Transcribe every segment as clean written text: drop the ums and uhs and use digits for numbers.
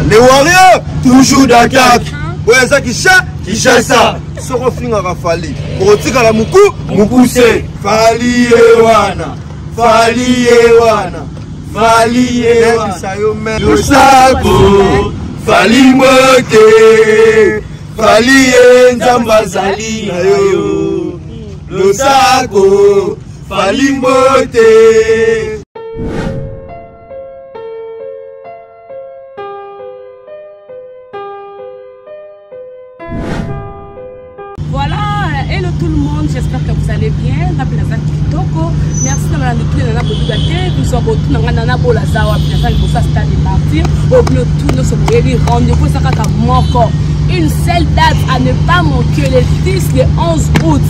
Les Warriors, toujours d'attaque. Ouais, ça qui chasse ça. Soro finga Rafali. Rotika la muku, mukuse. Fali ewana. Fali ewana. Fali ewana. Lusako. Fali moke. Fali enzamba zali na yo. Lusako. Fali mote. Voilà, hello tout le monde, j'espère que vous allez bien. Merci d'avoir été là pour nous gâter. Nous sommes tous dans la bola zawa, puis ça pour ça stade de martyr. Au bleu tout nous sommes rendez-vous ça encore. Une seule date à ne pas manquer, le 10 le 11 août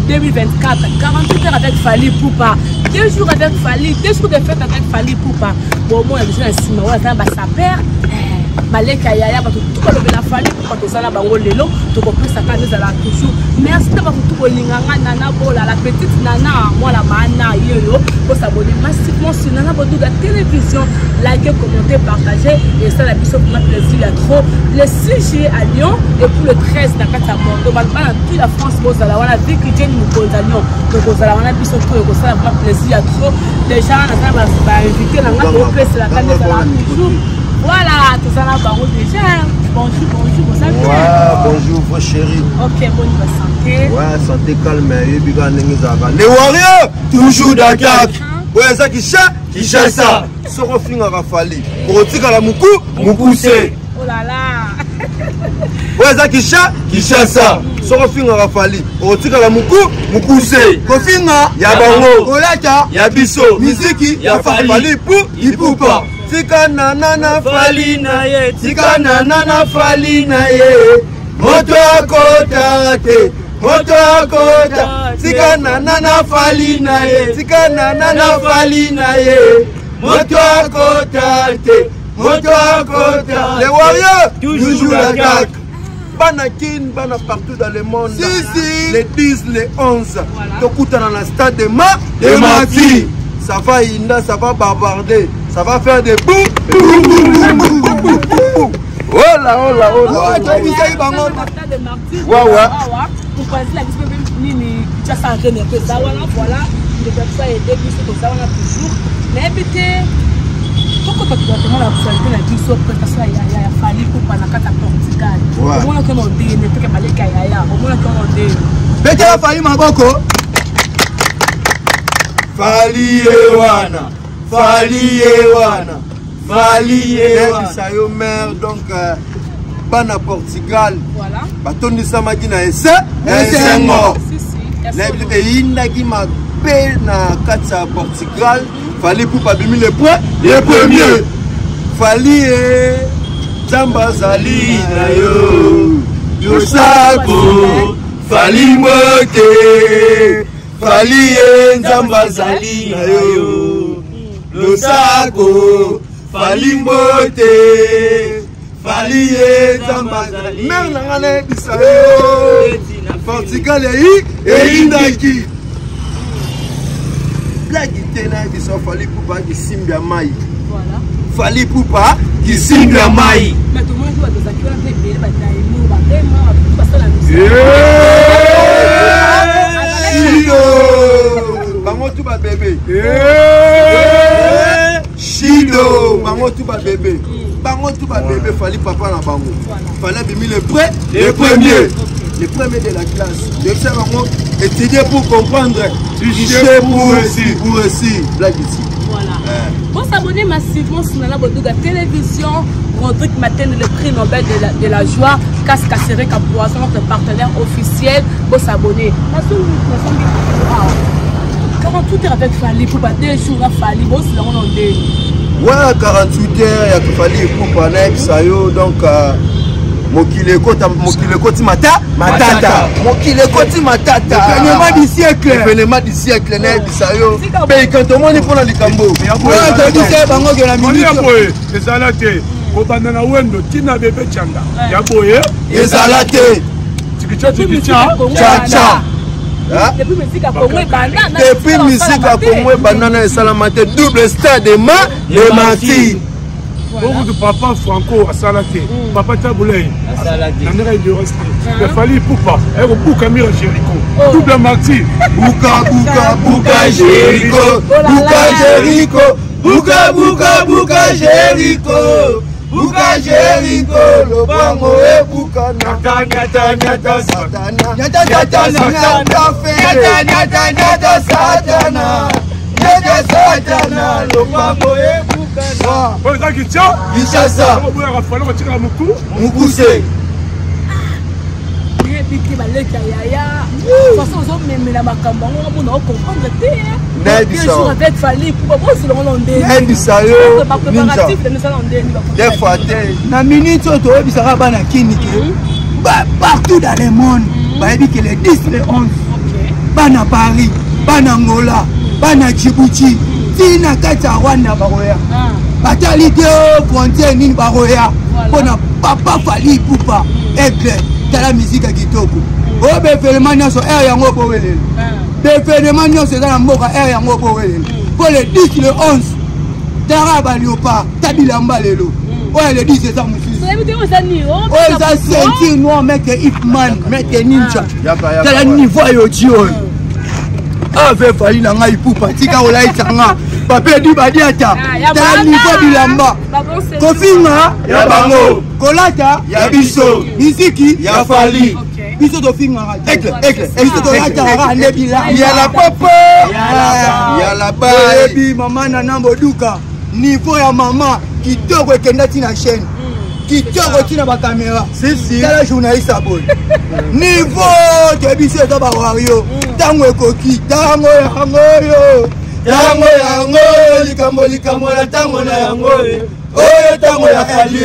2024. 48 heures avec Fally Ipupa. 2 jours avec Fally, 2 jours de fête avec Fally Ipupa. Bon, moi, je suis on va faire sa père. Maleka yaya parce que tout le la Fally Ipupa tout ça là bango lelo to comprendre ça quand ça là toujours merci d'avoir tout bolinganga nana bola la petite nana moi la mana yo pour s'abonner massivement sur Nana Bodouga télévision, liker, commenter, partager et ça la mission pour notre plaisir il y a trop le 6 juillet à Lyon et pour le 13 dans Bordeaux dans toute la France vous allez voir la vie qui vient nous à Lyon donc vous allez voir la mission pour ça la plaisir il y a trop déjà on va inviter la grande place la canne toujours. Voilà, tout ça là, déjà. Bonjour, vous savez. Ouais, bonjour, vos chéris. Ok, bonne santé. Ouais, santé calme. Les Warriors, toujours d'attaque. Ouais, ça qui chasse ça. Soro finga Rafali. Rotika la muku, mukuse. Oh là là. Ouais, ça qui chasse ça. Soro finga Rafali. Rotika la muku, mukuse. Kofinga, ya bango. Olaka, ya biso. Miziki, ya Fally Ipupa. Tika nana Fally na ye, tika nana Fally na ye. Moto akota te, moto akota. Tika nana Fally na ye, tika nana Fally na ye. Moto akota te, moto akota. Les Warriors, toujours l'attaque. Banakin, bana partout dans le monde. Les 10, les 11. Tokuta dans la stade de Mati. Ça va inda, ça va bavarder. Ça va faire des bouts. Oh là, oh là, oh là. Ouais, ouais. Pour passer la question de Nini, tu as ça gêné. Ça, voilà. Les personnes aident, tout ça, on a toujours. Mais évitez. Pourquoi tu dois demander la possibilité de dire ça parce qu'il y a Fally Ipupa dans la Portugal. Au moins, on dit, ne peut pas aller Kayaya. Au moins, on dit. Mais tu as Fally Maboko. Fally ewana. Fally ewana. Fally ewana. Ça y est, mère, donc, bana Portugal. Voilà. Batondi Samadina et c'est mort. Les Indaki m'a payé na Katsa Portugal. Fally Ipupa bimi les premiers. Fally e Zamba Zali na yo. Yosako. Fally moke. Fally e Nzamba Zali na yo. Losako. Fally mote. Fally e Nzamba Zali. Mère nangane bisa yo. Portugal e Indaki. Blague tena bisa Fally Ipupa qui simbia mai. Voilà. Fally Ipupa qui simbia mai. Mais tout le monde doit nous accueillir avec des batailles. Nous va passer la Chido, bango tu ba bébé. Chido, bango tu ba bébé. Bango tu ba bébé Fally papa na bango. Fallait bimi les premiers. Les premiers de la classe. Je sais vraiment étudier pour comprendre. Tricher pour réussir. Blague ici. Voilà. Bon, s'abonner massivement sur Nana Bodouga télévision. Rodrigue Matin, le prix Nobel de la joie. Casse Casséré Capoison, notre partenaire officiel. Bon, s'abonner. 48 heures avec Fally Ipupa, 2 jours à Fally. Bon, c'est là on en est. Ouais, 48 heures, il y a Fally Ipupa, ça y est, donc. Mokile koti matata. Mokile matata. L'événement du siècle. L'événement du siècle. Bisayo. Pays quand on est pour la Likambo. Ouais, tu dis c'est bango que la minute. Ezalate. Kobandana wendo tina bébé changa. Yaboye. Ezalate. Tcha. Depuis musique à Congo banana. Depuis musique à Congo banana et salamate double stade de Mati. beaucoup papa Franco à Salaté papa Taboulay à Salaté André de Rosté il fallait poupa et au bouka mira Jéricho double marty bouka Jéricho bouka Jéricho Buka Jéricho, le bango et buka nyata satana, le bango et buka. Bon, ça qui tient. Kinshasa. On va falloir retirer la Mukuse. Biki baleka yaya. Façon zo memela makambo ngo na comprendre te. Bien sûr avec Fali pour pas se le rendre. Nabisa yo. Préparatif de nous allons des fois na minute to bisaka bana kinike. Partout dans le monde. Ba dit que les 10 les 11. Bana Paris, bana Angola, bana Djibouti, tina kata Rwanda baroya. Batalité frontière ni baroya. Pona papa Fali Poupa Aigle. La musique à Kitoko. Oh, béfélement, nous sommes air yango pour elle. Béfélement, nous sommes dans la moka air yango pour elle. Pour le 10, le 11, Taraba Liopa, Tabilamba Lelo. Ouais, le 10, c'est ça, monsieur. Oh, ça, c'est un noir, mec, Hitman, mec, ninja. T'as le niveau à Dio. Avec Fali Nanga, il faut partir quand on a été en Papa du Badiata. T'as le niveau Bilamba. Kofinga, Yabango. Kolata, Yabiso. Miziki, Yafali. Biso to finga. Aigle. Biso to yata nebila. Yala papa. Yala baby mama na nambo duka. Niveau ya mama kitoko ekenda tina chaîne. Kitoko tina ba caméra. Si. Tala journaliste abol. Niveau de biso to ba wario. Tango ekoki, tango yango. Tango yango, likambo la tango na yango. Oyo tango ya Fali.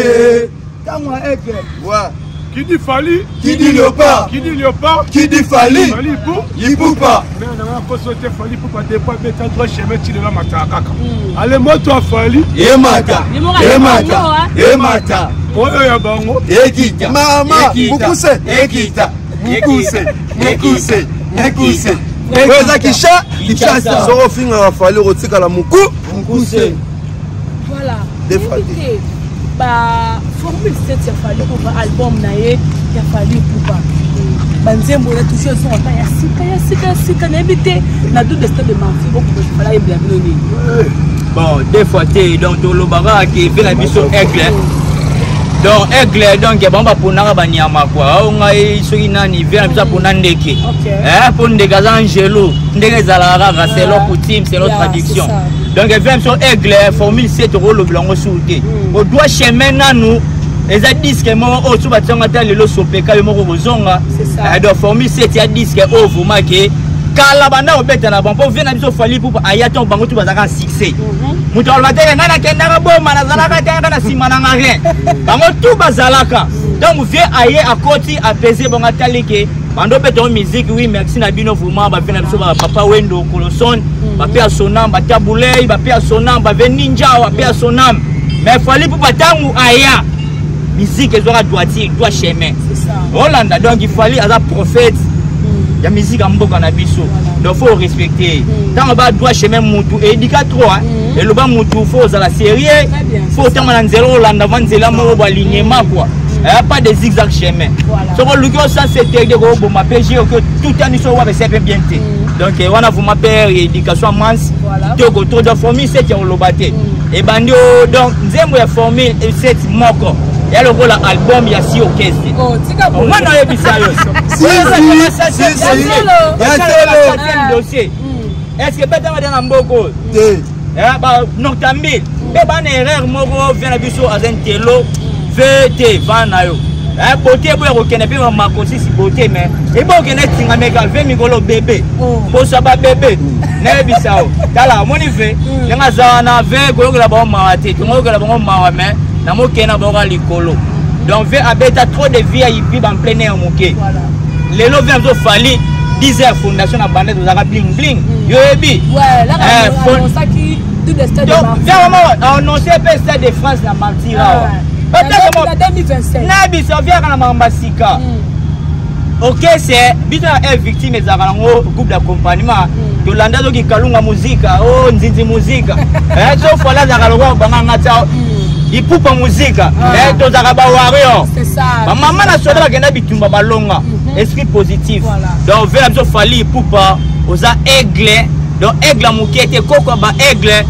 Tango Aigle. Ouais. Qui dit Fali? Qui dit Léopard? Qui dit Léopard? Qui dit Fali? Fali pour? Il peut pas. Mais on a pas sauté Fali pour pas dépasser mettre trois chemins tu la mataka. Allez moi toi Fali. Emata. Oh ya bango. Ekita. Mama. Mukuse. Ekita. Mukuse. Weza Kinshasa. Soro finga Fali rotika la Mukuse. Voilà. Des Fali. Bah formule 7 il a fallu pour album naé il a fallu pour pas banzembo na toujours son temps ya sika na habité na deux de stade de Marseille beaucoup de fala bien noni bon des fois té donc to lobara qui fait la mission Aigle donc Aigle donc bon ba pona ba nyama quoi on a soki nani vient ça pour ndeke pour ndeka za Angelo ndeke za la rara c'est leur coutume c'est leur tradition. Donc, il vient sur Aigle, formule 7 euros le blanc sauté. Au doigt chemin, nous, les a dit que moi, au sous bâtiment, le lot sopeka, le mot zonga. Donc, formule 7, il y a dit que oh, vous marquez. Car la bande au bête, la bande, pour venir à Fali pour ayaton, bango, tout va avoir un succès. Mouton, la terre, nana, kenara, bon, manazalaka, terre, si manangare. Bango, tout bazalaka. Donc, vous venez ailleurs à côté, apaiser, bon, à talike. Mando beto musique oui merci na bino vraiment ba vena biso ba papa Wendo Coloson ba pia sonam ba Tabulei ba pia sonam ba Ninja ba pia sonam mais Fali pour batangu aya musique ezora droitier doit chemin c'est ça Hollanda donc il fallait à prophète ya musique en mboka na biso donc faut respecter tant ba doit chemin mutu édika 3 et le ba mutu faut za la série faut tant na nzelo Hollanda vanzela mo ba alignement quoi. Il n'y a pas de zigzag chemin. Ce que nous avons c'est que tout le monde c'est bien. Donc, on a vous m'appelle éducation mince. Donc, autour de la formule 7 et bandi donc nous avons formule 7 moko. Il y a le rôle album, il y a 6 orchestres. On a dossier. Est-ce que vous avez un mboko? Noctambil. Il y a une erreur moko vient à biso à un télo. VT Vanayo. Beauté pour reconnaître bien ma côté si beauté mais et bon reconnaître singa mega 20 migolo bébé. Pour ça ba bébé. Ne bisao. Tala moni fait. Nga zana ve ko la ba mawate. Ngo la ba mawame. Na mo kena ba likolo. Donc ve abeta trop de VIP en plein air moké. Les lo vient Fali 10 heures fondation na bande za bling bling. Yo ebi. Ouais, là on ça qui tout le stade de France. Vraiment on sait pas stade de France na Martira. Peut-être 2027. Nabi ça vient à la Mambasika. Ok, c'est bien une victime des avances groupe d'accompagnement. De l'anda qui kalunga musique, oh nzinzi musique. Eh, so fola za kalunga banga ngata. ipupa muzika tozaka bawario bamama na soda bakenda bitumba balonga esprit positif donc vers la biso fali ipupa oza aigle donc aigle moke ete koko ba aigle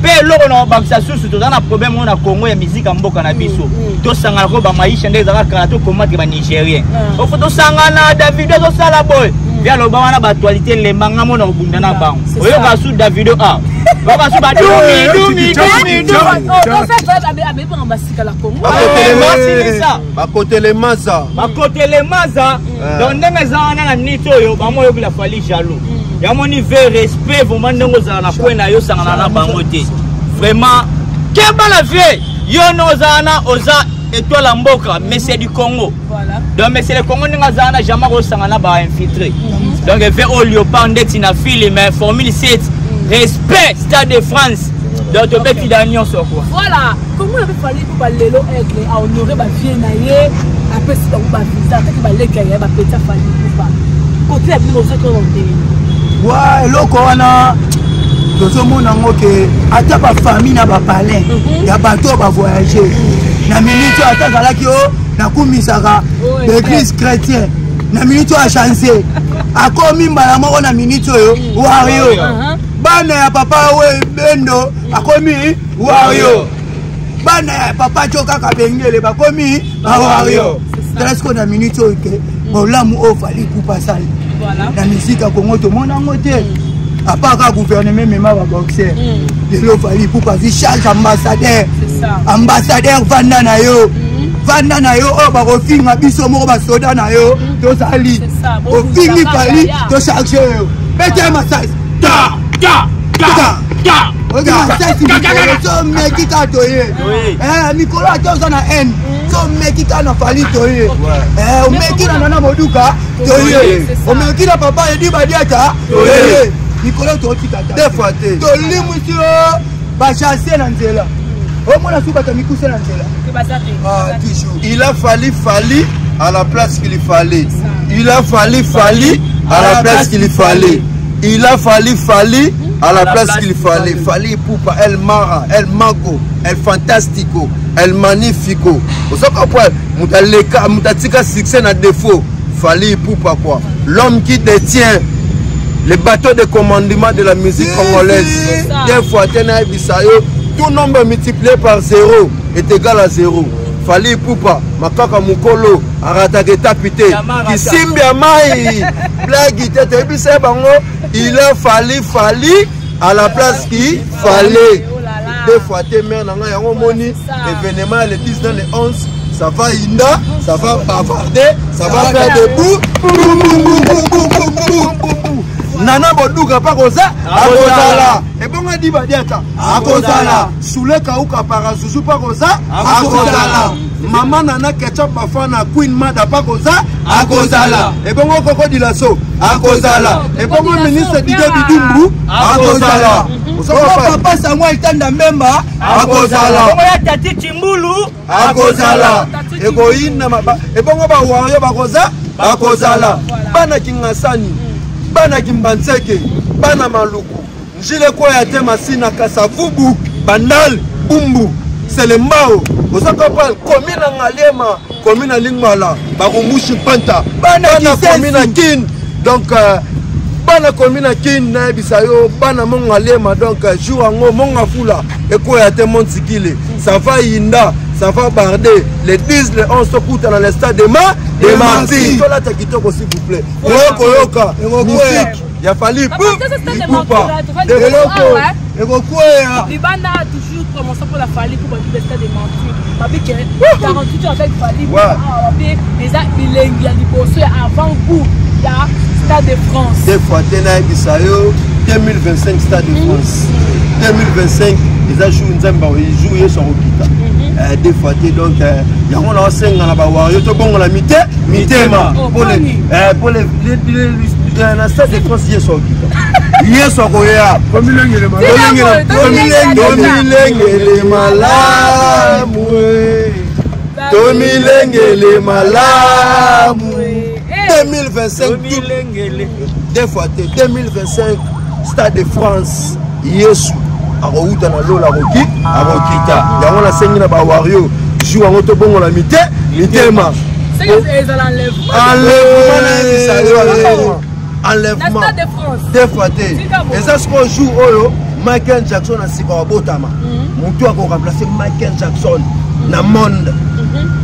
pe loko na bakisa susu toza na problème na Congo ya musique mboka na biso tosangana ko ba maisha ndeza kaka to komate ba Nigérien ofo tosangana Davido to sala boy via lo ba wana ba actualité le manga mona obunda na bango oyo ka su Davido a baba su ba dumi bakotelemaza donc ndenge zana na nito oyo bamoyo bila fali jaloux yamoni ve respect vraiment ndenge ozala na point na yo sangana na bango te vraiment keba la vie yo no zana oza étoile la mboka monsieur du Congo donc monsieur le Congo ndenge zana jamais ko sangana ba infiltré donc ve au léopard ndeti na film mais formule 7 respect Stade de France donc to beti d'anion sur quoi voilà comment il fallait pour balelo aigle à honorer ba vie na ye après c'est ba visa que ba leka ya ba petit fallait pour pas côté la bio ça qu'on dit ouais loko wana tozomona ngoke ata ba famille na ba palais ya bato ba voyager na minute ata zalaki o na kumisaka l'église chrétienne na minute a changé akomi mbala moko na minute oyo wario bana ya papa we bendo akomi wario bana ya papa choka kabengele bakomi wario presque na minute oyo ke bolamu o fali kupa sali na musique ya Congo to mona ngote apaka gouvernement mema ba boxer lelo fali kupa vi charge ambassadeur vanda na yo o bakofinga biso moko basoda na yo tozali ofingi fali to charge yo pete masai ta so meki ka toye mikolo atoza na haine so meki ka na fali toye omeki na nana moduka toye omeki na papa edi badiaka toye mikolo totikata des fois te tolimwisi bachasse na nzela omona su bato mikuse na nzela il a fallu Fali à la place qu'il fallait il a fallu Fali à la place qu'il fallait il a fallu Fali à la place qu'il fallait. Fali Poupa, El Mara, El Mago, El Fantastico, El Magnifico. Vous savez quoi? Moutatika succès n'a défaut. Fali Poupa quoi. L'homme qui détient les bateaux de commandement de la musique congolaise. Des fois, tout nombre multiplié par 0 est égal à 0. Fali Poupa, Makaka Mukolo, Aratageta Pité, Kisimbi Amai, Blagi Tete Bisebango, il a fallu à la place qu'il fallait. Des fois, tes mères n'ont rien moni, événement le 10 dans le 11, ça va inda, ça va bavarder, ça va faire des bouts. Nana Boduga Pagoza, Akozala, et bon a dit Badiata, Akozala, Soule Kauka Parazuzu Pagoza, Akozala, Maman Nana Ketchup Bafana Queen Mada Pagoza, Akozala, et bon Koko Dilasso, Akozala, et bon ministre Didier Bidumbu, Akozala. Papa Samuel Tanda Memba, Akozala, Tati Timbulu, Akozala, et bon Wario Bagoza, Akozala, Bana Kingasani. Bana Kimbanseke, Bana Maluku, Njile Koyate Masina Kasavubu, Bandal, Bumbu, c'est le Mao. Vous avez compris, commune en Alema, commune en Lingmala, Barumushi Panta, Bana commune en Kin, donc Bana commune en Kin, Nabisayo, Bana Mon Alema, donc jour en Mon Afula, et Koyate Montikile, ça va Inda, ça va barder, les 10, les 11 se coûtent dans le stade de Marty. Tola Takitoko s'il vous plaît. Koyoka, musique, il a fallu pas. Libana a toujours commencé pour la Fali pour le stade de Marty. 48 avec Fali. Il y a des bossés avant vous. Il y a Stade de France. Des fois, Tena Bisayo, 2025 Stade de France. 2025, ils jouent sur Okita. Des fois, donc, il y a un enseignement à la Bawario, tout bon, la mitema. Pour les Stade de France, il y a sur Okita. Il y a sur Goya. Comme il est malade. Tomilengele malamu 2025 des fois 2025 Stade de France Yesu akouta na lola akokita yango na sengi na ba wario jour en auto bongo la mitema enlèvement des fois et ça ce qu'on joue Michael Jackson a sika botama mutu a remplacer Michael Jackson na monde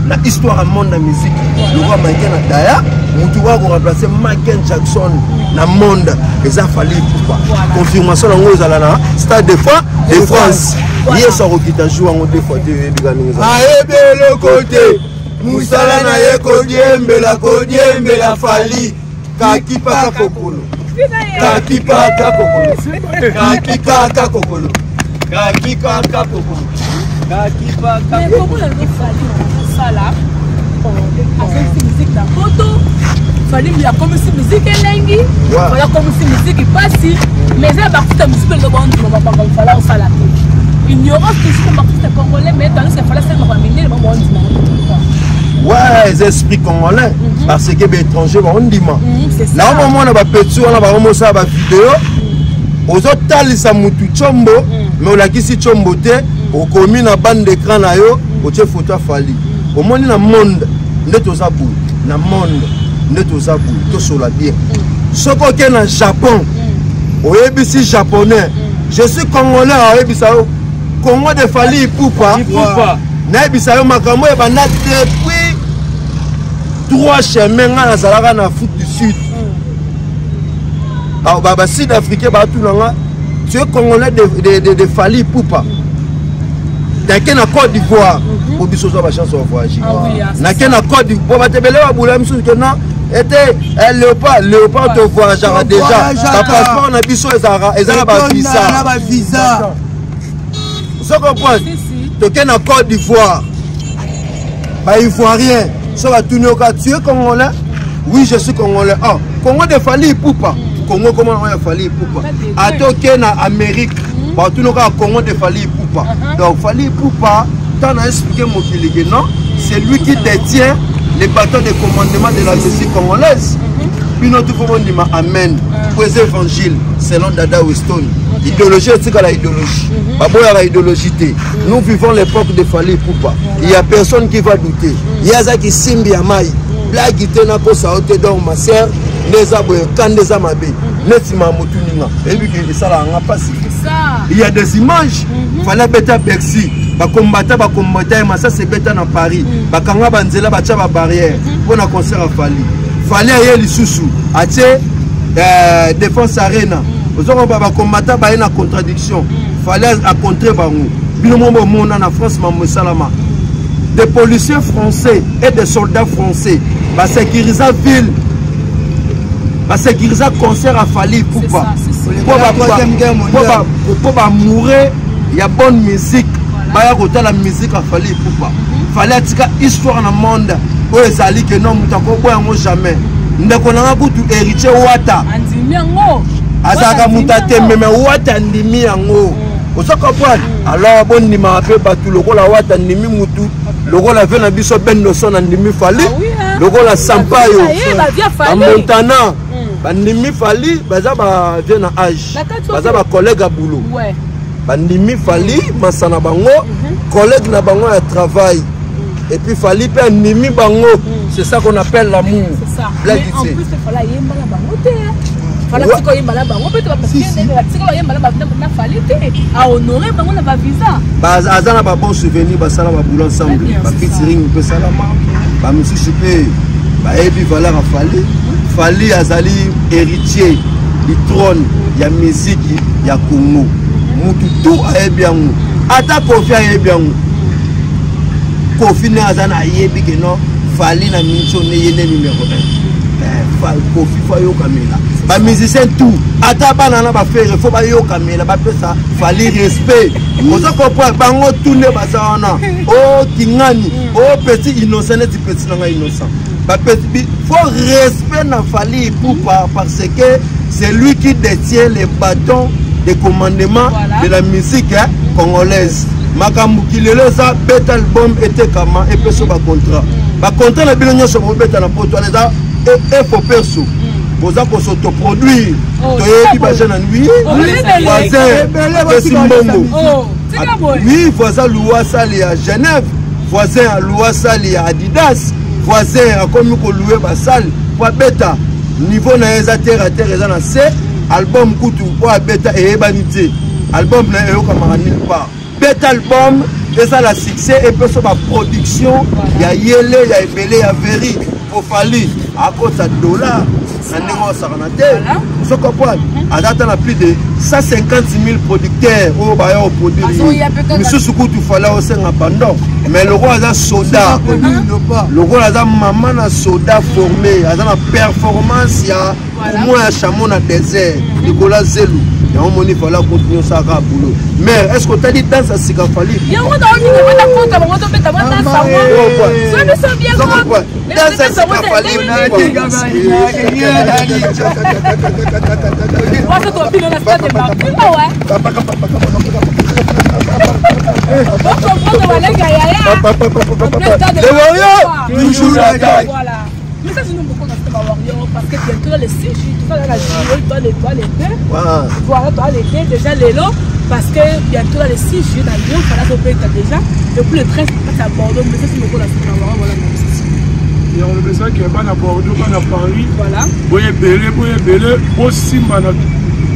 na histoire monde na musique le roi Michael na daya mutu a remplacer Michael Jackson na monde et ça fallait pourquoi confirmation ngo ezala na stade de France yes okita joue en deux fois le côté musala na ye kodiembela fali kaki paka kokolo kaki kaka kokolo kaki kaka kokolo kaki kaka kokolo kaki paka mais comment le fali ça là avec musique dans photo fali il y a comme si musique elengi voilà comme si musique passe mais ça partie de musique le bon on va pas fala ça là ignorance que c'est artiste congolais mais dans ce fala c'est ramener le bon ouais les esprits congolais parce que les étrangers vont dire là au moment on va petit on va remonter ça va vidéo aux autres talisa mutu chombo mais on la qui si chombo te au commis na bande d'écran na yo au chef photo fali au monde na monde net aux abou na monde net aux abou tout sur la bien ce qu'on na Japon au ABC japonais je suis congolais au ABC Congo de fali poupa na ABC makambo e bana depuis 3 chemins na zalaka na foot du sud. Alors baba sud-africain ba tout nanga tu es congolais de Fali Poupa. T'as na Côte d'Ivoire pour biso so ba chance de voyager. Na na Côte d'Ivoire ba te belé ba boula miso que non était léopard to voyager déjà. Ta passeport na biso ezala ba visa. Vous comprenez? Tu es na Côte d'Ivoire. Ba ivoirien so va tourner au cas tu es congolais oui je suis congolais ah Congo de Fali Poupa Congo comment on a Fali Poupa à toquer na Amérique ba tourner au cas Congo de Fali Poupa donc Fali Poupa t'en a expliqué mon fille non c'est lui qui détient les bâtons de commandement de la musique congolaise puis notre commandement amen pour les évangiles selon Dada Weston idéologie c'est quoi la idéologie la idéologie nous vivons l'époque de Fali Poupa il n'y a personne qui va douter il y a ça qui simbi à maï blague était na ko sa hote donc ma sœur les aboye quand des amabe netima motuninga et puis que ça là on pas ça il y a des images fallait beta Bercy ba combattre mais ça c'est beta na Paris ba kanga banzela ba tia ba barrière pour na concert à Fali aye lisusu atie défense arena aux hommes ba combattre ba na contradiction fallait à contrer bango bino mo mona na France ma salama des policiers français et des soldats français va sécuriser ville va sécuriser concert à Fali Poupa pour mourir il y a bonne musique ba ya la musique à Fali Poupa fallait tika histoire dans monde o ezali que non mutako boyango jamais ndeko na kutu héritier wata andimi yango azaka mutate meme wata ndimi yango osokopwana alors bonni ma pe batu lokola wata ndimi mutu lokola vena biso bendo sona ndimi Fali lokola sampayo Montana bandimi Fali baza ba vena âge baza ba collègue à boulot bandimi Fali masana bango collègue na bango ya travail et puis Fali pe ndimi bango c'est ça qu'on appelle l'amour mais en plus il fallait yemba la bango te fallait que yemba la bango peut parce que yemba la bango na Fali te à honorer bango na ba visa azana ba bon souvenir ba sala ba boulot ensemble ba featuring pe salama ba musique pe ba ebi valeur à Fali azali héritier du trône ya musique ya Congo mutu tout ayebi yango ata Kofi ayebi yango Kofi ne azana ayebi que non Fali na mincho ne yene numéro 1 Kofi fa yo kamela ba musicien tout ata banana ba faire faut ba yo kamela ba pesa Fali respect ozo comprendre bango tourner bazana oh kingani oh petit innocent net petit nanga innocent ba petit faut respect na Fali Poupa parce que c'est lui qui détient les bâtons de commandement de la musique congolaise makambu kilelo za beta album était kama et peso ba contrat na bilonyo so beta na poto les a et faut perso boza ko s'autoproduire toyebi baje na nuit voisin pesi mbongo oui voisin loua sali à Genève voisin à loua sali à Adidas voisin akomi ko louer basal po beta niveau na eza terre à terre eza na C album kutu po beta e ebani te album na eyoka marani pas beta album eza la succès et peut ba production ya yele ya ebele ya veri au fali à cause de dollars ce qu'on voit à plus de 150 000 producteurs au bailleur au produit monsieur Soukou tout fallait au sein abandon mais le roi a un soldat le roi a un maman un soldat formé a une performance ya au moins un chameau dans désert Nicolas Zelou et on moni fallait continuer ça à boulot mais est-ce que tu as dit dans ça c'est qu'il fallait mais ça, je n'aime beaucoup dans ce Warrior parce que bientôt les 6 jours, tu vas la juillet, toi l'été. Voilà, toi l'été, déjà les lots. Parce que bientôt les 6 jours d'avion, il fallait qu'on paye déjà. Depuis le train, c'est pas à Bordeaux, mais ça, c'est beaucoup dans ce Warrior. Voilà, et on le message qui est pas à Bordeaux, pas à Paris. Voilà. Boye belé, aussi malade.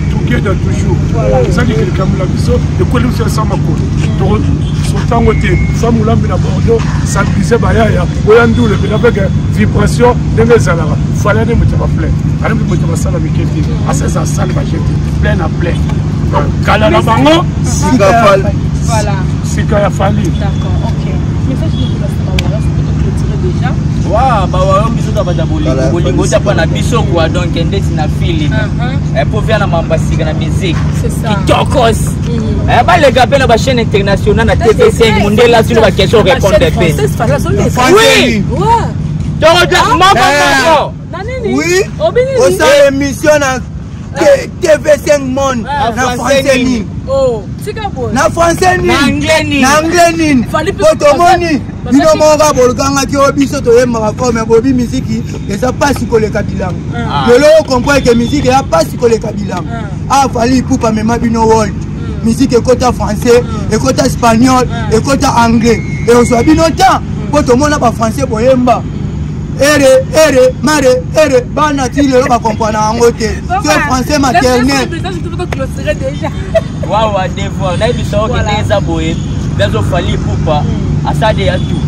Tout est toujours. C'est ça qui est quelqu'un qui l'a vu. Et quoi, nous, c'est ça, ma cour. Tant que femme ou l'homme à Bordeaux, ça disait Bayaya, Oyandou, avec vibration, de mes alara. Fallait ne me pas plein. Allez, me mettre ça avec qui à ces salle, plein à plein. Kalala Bango, voilà. C'est qu'il a fallu. D'accord, ok. Mais ça, je ne peux pas clôturer déjà. Waouh, bah ouais, on biso d'abord bolingo t'as na biso quoi donc ndeti na film. Et pour faire na mambasika na musique. C'est ça. Kitokos. Eh bah les gars na ba chaîne internationale na TTC Mundela sur la question répondre des paix. Oui. Ouais. Donc maman. Oui. Au sein émission na TV5 Monde na français ni. Oh, c'est quoi na français ni. Na anglais ni. Potomoni. Bino monga bolganga ki obiso to yemba ko me bobi musique et ça passe sur le kabilang. De l'eau comprend que musique a passe sur le kabilang. Ah fallait pour pas même bino world. Musique côté français, et côté espagnol, et côté anglais. Et on soit bino temps pour tout monde pas français pour yemba. Ere, mare, bana ti le ba comprendre en côté. C'est français maternel. Waouh, des fois, là il sort que des aboyés. Des ofali pour pas. Asa de tout.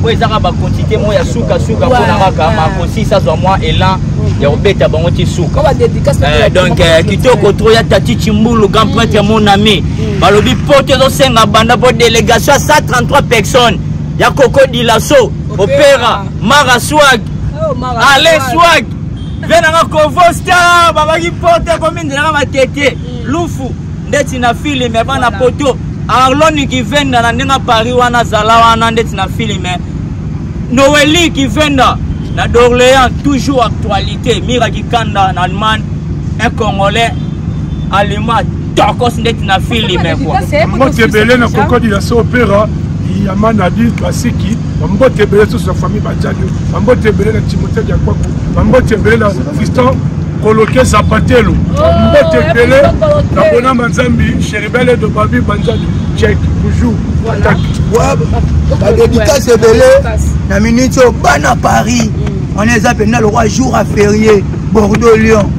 Pour les arabes quantité moi ya suka pour na kama aussi ça soit moi élan ya obeta bango ti suka. Donc kitoko trop ya tati Chimbulu grand prêtre mon ami. Balobi pote do senga banda pour délégation 133 personnes. Ya Coco Dilasso, Opéra, Mara Swag. Allez Swag. Venanga Kovosta, baba ki pote commune de la tete. Lufu ndeti na film mais bana poto. Arloni qui vend dans la Paris wana zala wana ndeti na film Noeli qui vend na d'Orléans toujours actualité Mira qui kanda en Allemagne un Congolais allemand tokos ndeti na film quoi moi qui belé na Coco Dilasso Opéra Yamana dit Basiki mbote belé sur sa famille Badjadu mbote belé na Timothée Diakwaku mbote belé na Fiston coloqué Zapatelo mbote belé na Bona Manzambi Cheribele de Babi Banjadu check toujours attaque la dédicace est belé na minute bana Paris on est appelé le roi jour à férié Bordeaux Lyon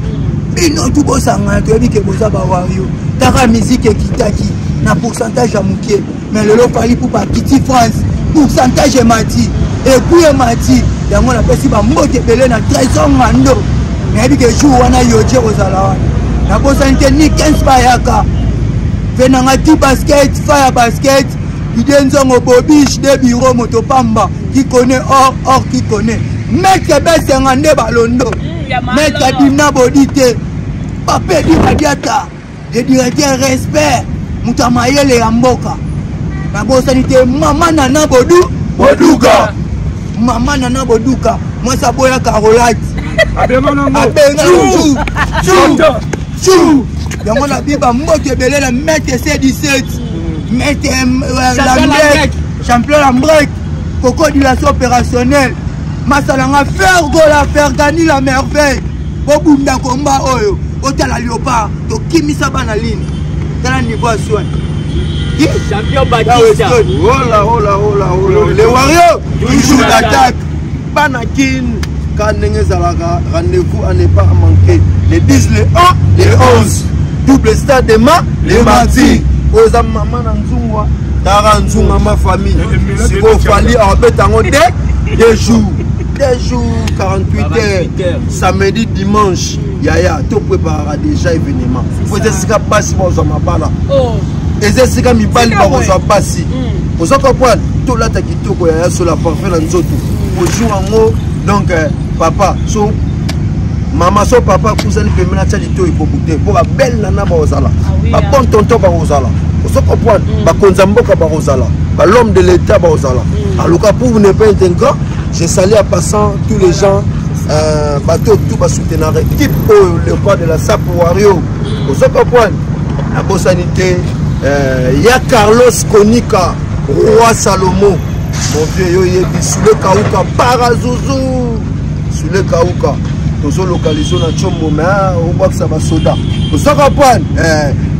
bino tout beau sanga to bi ke boza ba wario taka musique kitaki na pourcentage à mouké mais le lot pali pour pas Kitty France pourcentage mati et puis mati yango na pesi ba mbote belé na trésor ngando mais bi ke jour wana yoje ozala na bosa ni 15 bayaka venanga ti basket fire basket idenzongo bobiche de bureau motopamba qui connaît or qui connaît maître besengande balondo maître dimna bodité papé di badiata de directeur respect mutamayele ya mboka na bosanité mama nana boduka mama nana boduka moi ça boya carolate chou yango na biba mbote belé na mètre C17 mètre champion Lambrec Coco Dilasso opérationnel masalanga faire gola faire gagner la merveille bobunda komba oyo otala Léopard to kimisa bana lini tala niveau aswani champion Batista les Warriors toujours d'attaque banakin quand rendez-vous à ne pas manquer les 10 les 1 les 11 double stade de ma les mardis aux maman nzungwa tara nzunga ma famille si vous fallait en betango des jours 48 heures samedi dimanche yaya tout préparera déjà événement faut essayer passer pour ma bala et c'est ce que mi bali ba ko passer vous comprenez tout là ta kitoko yaya sur la parfait na nzoto au jour donc papa so maman so papa kusani pemena tali to ikobute pour belle nana ba ozala ba bon tonton ba ozala vous comprenez ba konzamboka ba ozala ba l'homme de l'état ba ozala alors pour vous ne pas être grand je salue en passant tous les gens bateau tout va soutenir l'équipe le pas de la SAP Wario vous comprenez la bonne sanité il y a Carlos Konika roi Salomon mon vieux yo yebi sous le Kauka Parazouzou sous le Kauka tozo localisation na Chombo mais on voit que ça va soda vous comprenez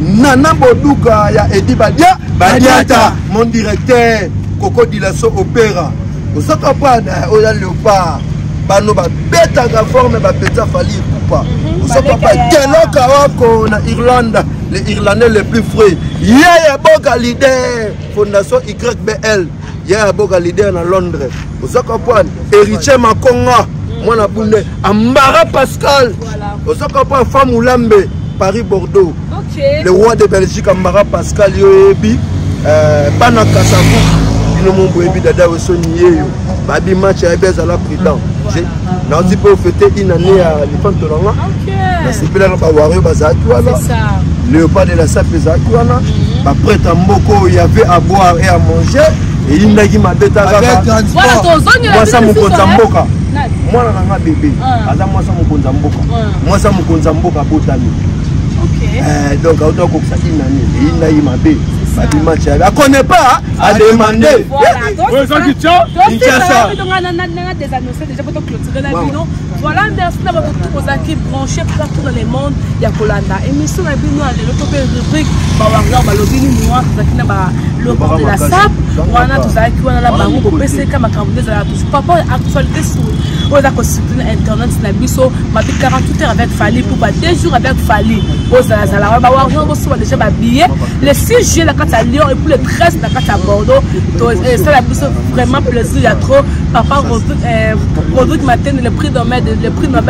Nana Boduka ya Edi Badiata mon directeur Coco Dilasso Opéra vous comprenez oya Léopard bano ba beta ga forme ba beta fali coupa vous comprenez Keloka wako na Irlande les Irlandais les plus frais ya boga leader fondation YBL ya boga leader na Londres vous comprenez héritier Makonga mwana bunde Ambara Pascal vous comprenez femme Oulambe Paris Bordeaux le roi de Belgique Ambara Pascal yoyebi bana Kasavu bino mombo yebi dada osoniye yo babi match ya beza la prudent na on dit peut fêter une année à l'Ifantolanga na sipela na ba Wario bazaki wana Léopard de la SAP ezaki wana ba prêtre mboko il y avait à boire et à manger et il n'a qui m'a bêta avec transport moi ça mon konzamboka moi na nga bébé aza moi ça mon konzamboka moi ça mon konzamboka botami donc autant que ça une année et il n'a il m'a bé elle connaît pas à demander voilà merci d'avoir tous vos acquis branchés partout dans le monde il y a Kolanda émission na bino à rubrique bawarga balobini moi zakina ba le bord de la SAP wana tuzaki wana la bango ko peseka makambo za tous papa actualité sur aux accompagnements internet na biso ma 48 heures avec Fali pour pas 2 jours avec Fali aux azala ba warga ko soit déjà ba billet le 6 juillet la carte à Lyon et pour le 13 la carte à Bordeaux ça la biso vraiment plaisir il y a trop papa Rodrigue matin le prix Nobel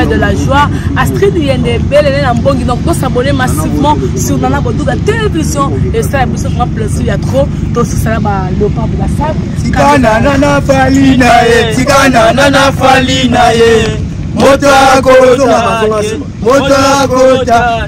de la joie Astrid Yendebe Hélène Ambongi donc pour s'abonner massivement sur Nana Bodoga télévision et ça la biso vraiment plaisir il y a trop donc ça la ba Léopard de la SAP Tigana nana falina ye Tigana nana falina ye Mota kota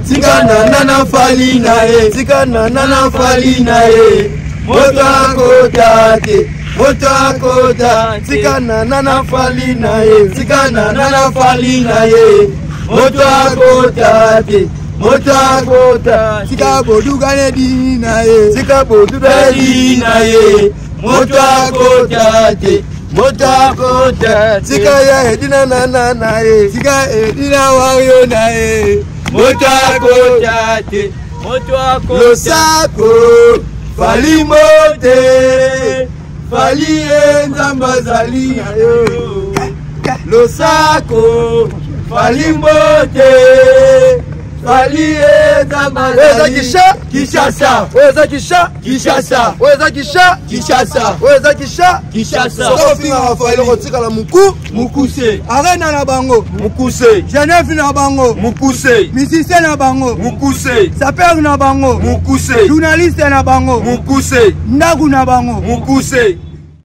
Tigana nana falina ye Tigana nana falina ye Mota kota te Mota kota Tigana nana falina ye Tigana nana falina ye Mota kota te Mota kota Tika boduga ne dina ye Tika boduga ne dina ye Mota kota te Mota kota Tika ya edina na ye Tika edina Wario na ye Mota kota te Mota kota Losako Fali mote Fali nzamba zali yo Losako Fali mote Fali nzamba zali Kishasa Weza Kisha Kishasa Weza Kisha Kishasa Weza Kisha Kishasa Sofi na Rafael Rotika la Mukuse Arena na bango Mukuse Genève na bango Mukuse Musicien na bango Mukuse Saper na bango Mukuse Journaliste na bango Mukuse Ndagu na bango Mukuse